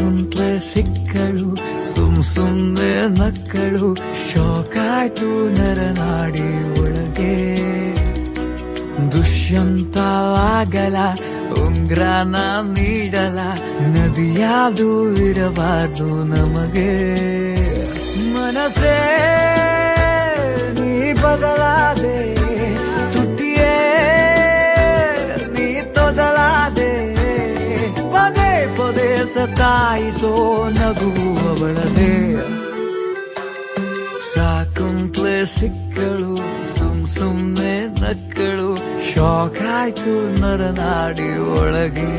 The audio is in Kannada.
ಕುಂತ್ಲೆ ಸಿಕ್ಕಳು ಸುಮ್ನೆ ನಕ್ಕಳು ಶೋಕಾಯ್ತು ನರನಾಡಿ ಒಳಗೆ ದುಷ್ಯಂತವಾಗಲ ಉಂಗ್ರಾನ ನೀಡಲ ನದಿಯಾವುದು ಇರಬಾರ್ದು ನಮಗೆ ಮನಸ್ಸೇ ನೀ ಬದಲಾದೆ ತುಟಿಯೇ ನೀ ತೊದಲಾದೆ ಪದೇ ಪದೇ ಸತಾಯಿಸೋ ನಗುವವಳದೆ ಸಾಕುಂತ್ಲೆ ಸಿಕ್ಕಳು ಸುಮ್ನೆ ನಕ್ಕಳು ಶಾಕ್ ಆಯ್ತು ನರನಾಡಿ ಒಳಗೆ